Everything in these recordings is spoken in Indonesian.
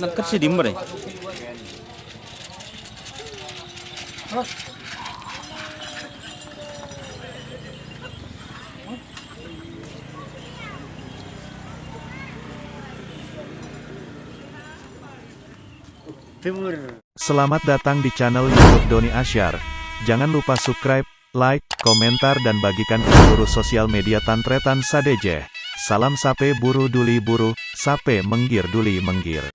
Neket si dimmer ya. Selamat datang di channel YouTube Doni Asyar. Jangan lupa subscribe, like, komentar dan bagikan ke seluruh sosial media Tantretan Sadejeh. Salam sape buru duli buru, sape menggir duli menggir.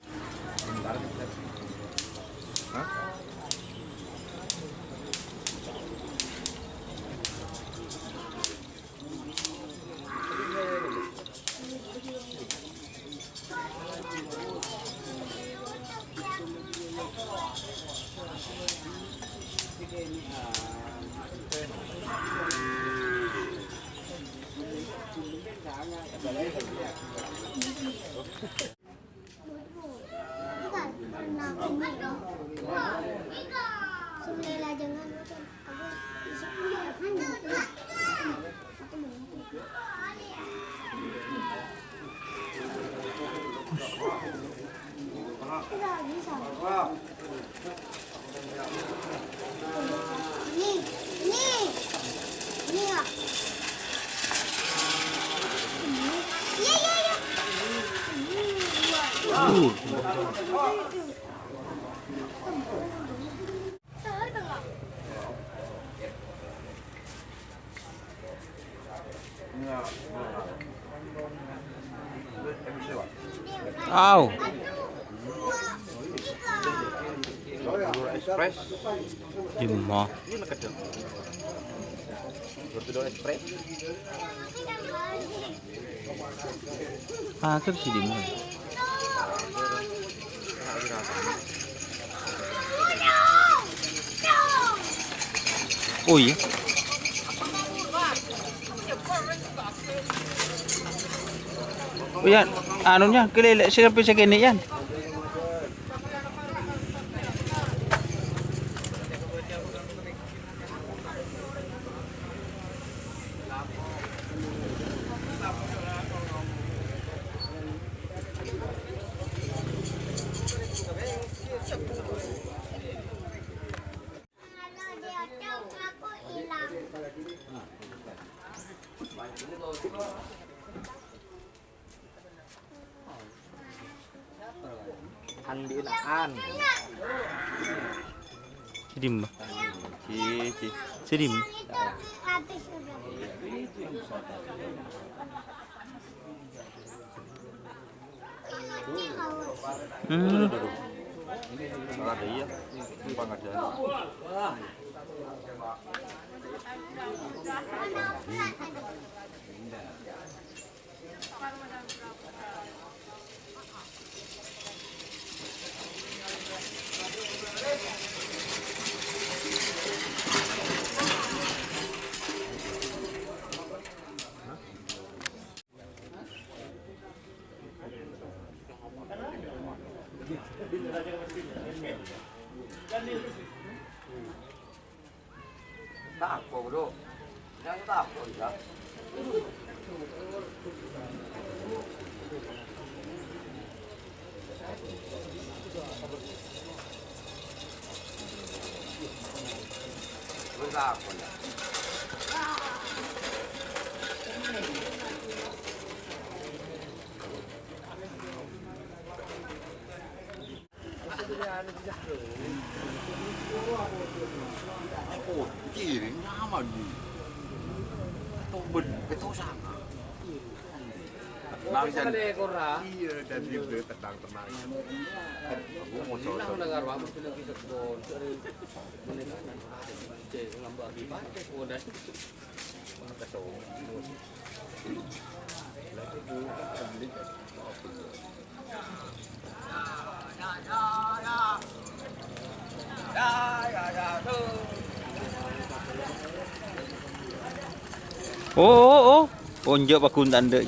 Au. Express. Dimah. Bertudo Express. Akhir si dimmer. Oh iya. Oh yan, anunya kelelek sampai segini yan. Andinaan. Sidim. Sidim. Ada iya. Pengajian. Tak apa bro, jangan tak apa ya. Tak apa ya. Oh, kiri nyaman nih. Toben, itu sama. Langsung iya dan itu tenang-tenang. Aku mau sosok. Oh. Ponjok bakun tanda.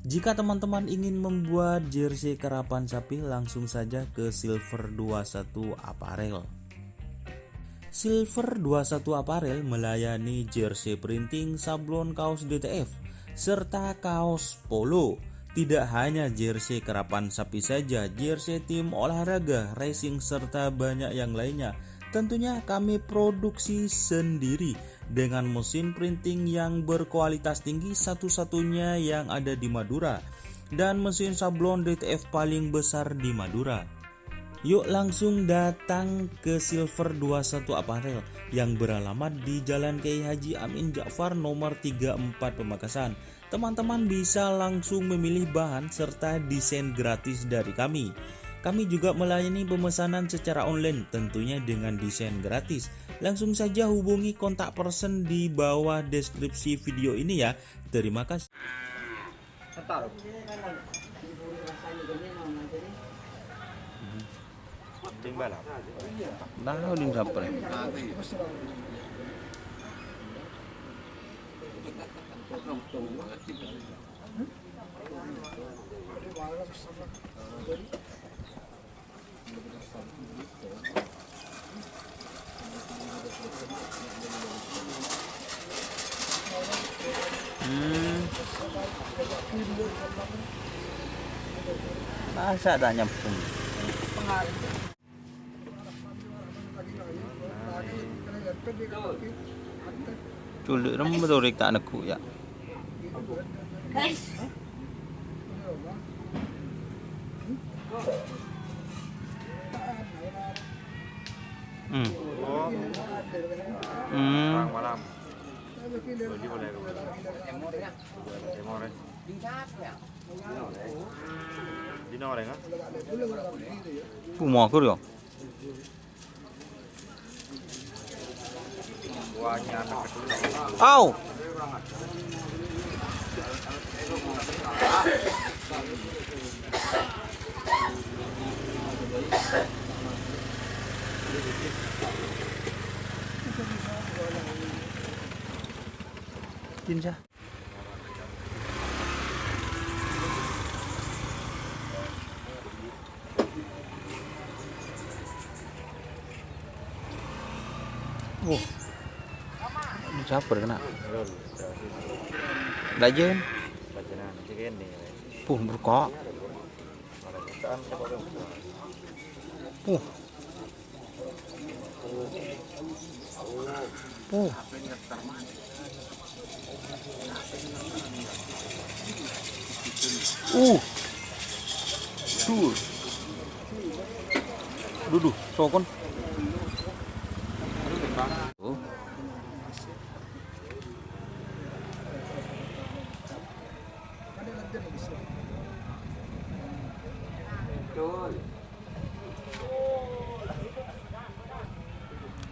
Jika teman-teman ingin membuat jersey karapan sapi, langsung saja ke Silver 21 Apparel. Silver 21 Apparel melayani jersey printing, sablon kaos DTF, serta kaos polo. Tidak hanya jersey kerapan sapi saja, jersey tim olahraga, racing, serta banyak yang lainnya. Tentunya kami produksi sendiri dengan mesin printing yang berkualitas tinggi, satu-satunya yang ada di Madura, dan mesin sablon DTF paling besar di Madura. Yuk langsung datang ke Silver 21 Apparel yang beralamat di Jalan Kiai Haji Amin Ja'far nomor 34 Pamekasan. Teman-teman bisa langsung memilih bahan serta desain gratis dari kami. Kami juga melayani pemesanan secara online, tentunya dengan desain gratis. Langsung saja hubungi kontak person di bawah deskripsi video ini ya. Terima kasih. Nah, udah sampai. Masa tak nyambung? Culik rambut orang tak nekuk ya. Malam. Jadi boleh. Di nomor kan? Mau aku yo. Buahnya anak kecil. Au. Jinja. Oh. Ini caper kena. Dajen. Bacanan cikin nih. Puh berkok. Puh. Puh. Tuh. Duduk, sokon. Oh.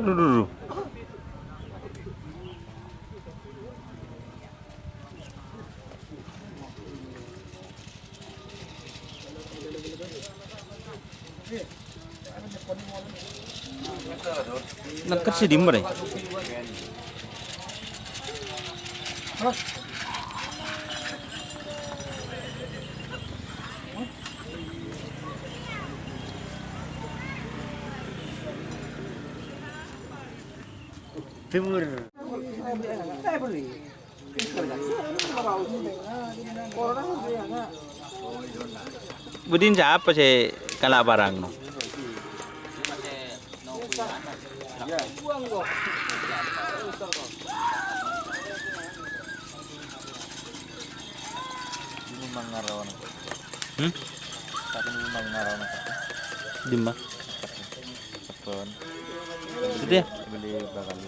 Duduk. Neket sih dimmer ya. Timur. Budin siapa sih kalau barang no? Di mana? Itu dia. Beli bakal